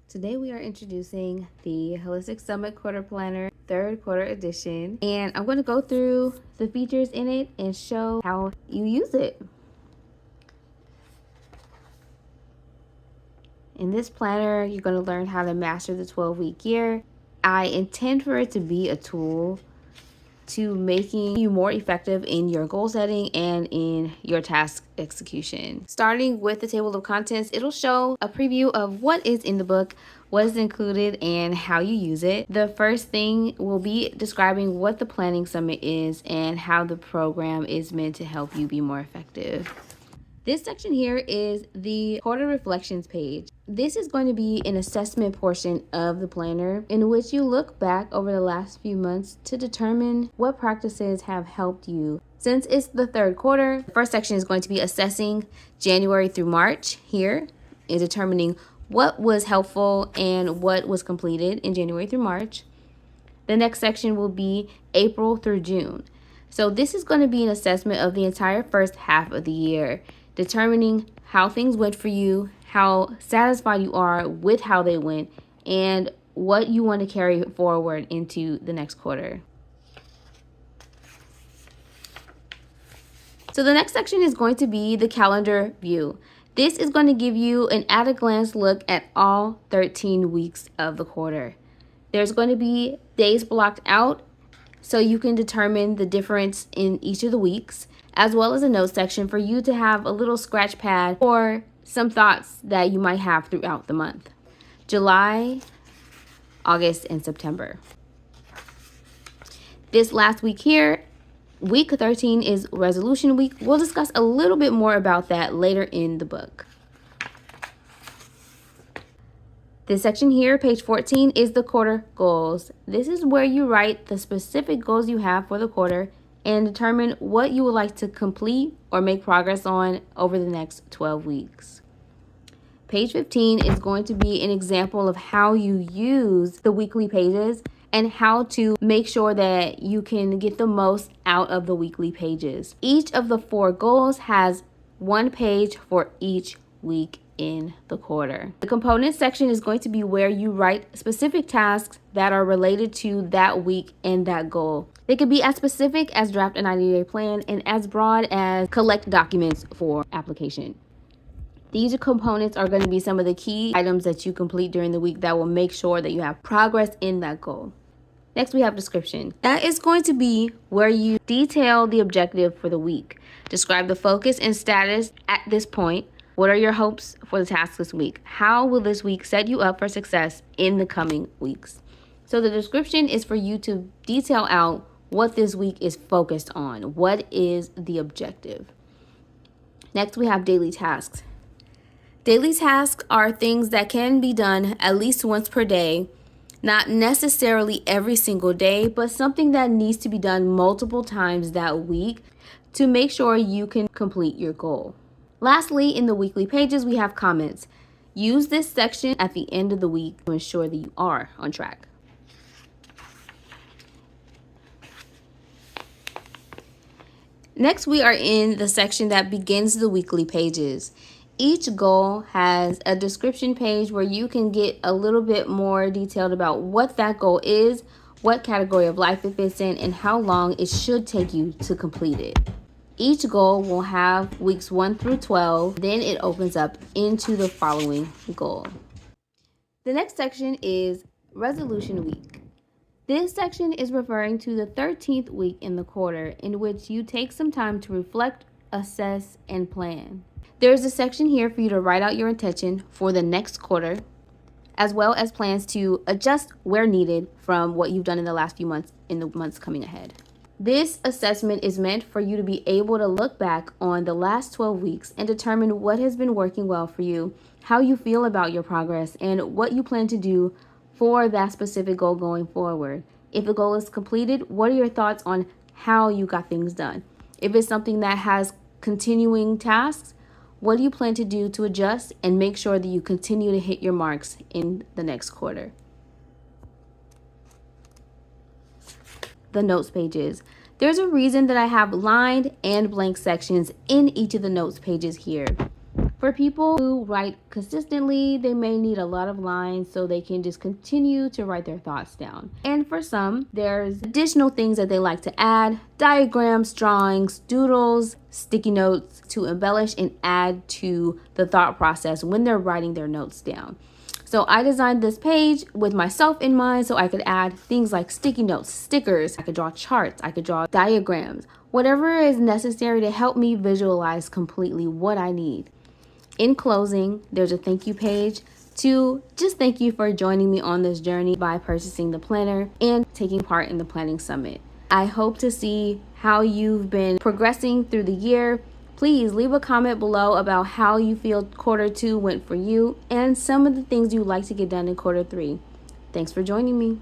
Today we are introducing the Holistic Summit Quarter Planner, third quarter edition, and I'm going to go through the features in it and show how you use it. In this planner, you're going to learn how to master the 12-week year. I intend for it to be a tool to making you more effective in your goal setting and in your task execution. Starting with the table of contents, it'll show a preview of what is in the book, what is included, and how you use it. The first thing will be describing what the Planning Summit is and how the program is meant to help you be more effective. This section here is the quarter reflections page. This is going to be an assessment portion of the planner in which you look back over the last few months to determine what practices have helped you. Since it's the third quarter, the first section is going to be assessing January through March here and determining what was helpful and what was completed in January through March. The next section will be April through June. So this is going to be an assessment of the entire first half of the year, determining how things went for you, how satisfied you are with how they went, and what you want to carry forward into the next quarter. So the next section is going to be the calendar view. This is going to give you an at-a-glance look at all 13 weeks of the quarter. There's going to be days blocked out so you can determine the difference in each of the weeks, as well as a notes section for you to have a little scratch pad or some thoughts that you might have throughout the month. July, August, and September. This last week here, week 13 is resolution week. We'll discuss a little bit more about that later in the book. This section here, page 14, is the quarter goals. This is where you write the specific goals you have for the quarter and determine what you would like to complete or make progress on over the next 12 weeks. Page 15 is going to be an example of how you use the weekly pages and how to make sure that you can get the most out of the weekly pages. Each of the 4 goals has 1 page for each week in the quarter. The components section is going to be where you write specific tasks that are related to that week and that goal. They could be as specific as draft a 90-day plan and as broad as collect documents for application. These components are going to be some of the key items that you complete during the week that will make sure that you have progress in that goal. Next, we have description. That is going to be where you detail the objective for the week. Describe the focus and status at this point. What are your hopes for the task this week? How will this week set you up for success in the coming weeks? So the description is for you to detail out what this week is focused on. What is the objective? Next, we have daily tasks. Daily tasks are things that can be done at least once per day, not necessarily every single day, but something that needs to be done multiple times that week to make sure you can complete your goal. Lastly, in the weekly pages, we have comments. Use this section at the end of the week to ensure that you are on track. Next, we are in the section that begins the weekly pages. Each goal has a description page where you can get a little bit more detailed about what that goal is, what category of life it fits in, and how long it should take you to complete it. Each goal will have weeks 1 through 12, then it opens up into the following goal. The next section is resolution week. This section is referring to the 13th week in the quarter, in which you take some time to reflect, assess, and plan. There's a section here for you to write out your intention for the next quarter, as well as plans to adjust where needed from what you've done in the last few months in the months coming ahead. This assessment is meant for you to be able to look back on the last 12 weeks and determine what has been working well for you, how you feel about your progress, and what you plan to do for that specific goal going forward. If the goal is completed, what are your thoughts on how you got things done? If it's something that has continuing tasks, what do you plan to do to adjust and make sure that you continue to hit your marks in the next quarter? The notes pages. There's a reason that I have lined and blank sections in each of the notes pages here. For people who write consistently, they may need a lot of lines so they can just continue to write their thoughts down. And for some, there's additional things that they like to add: diagrams, drawings, doodles, sticky notes to embellish and add to the thought process when they're writing their notes down. So I designed this page with myself in mind so I could add things like sticky notes, stickers, I could draw charts, I could draw diagrams, whatever is necessary to help me visualize completely what I need. In closing, there's a thank you page to just thank you for joining me on this journey by purchasing the planner and taking part in the planning summit. I hope to see how you've been progressing through the year. Please leave a comment below about how you feel quarter 2 went for you and some of the things you'd like to get done in quarter 3. Thanks for joining me.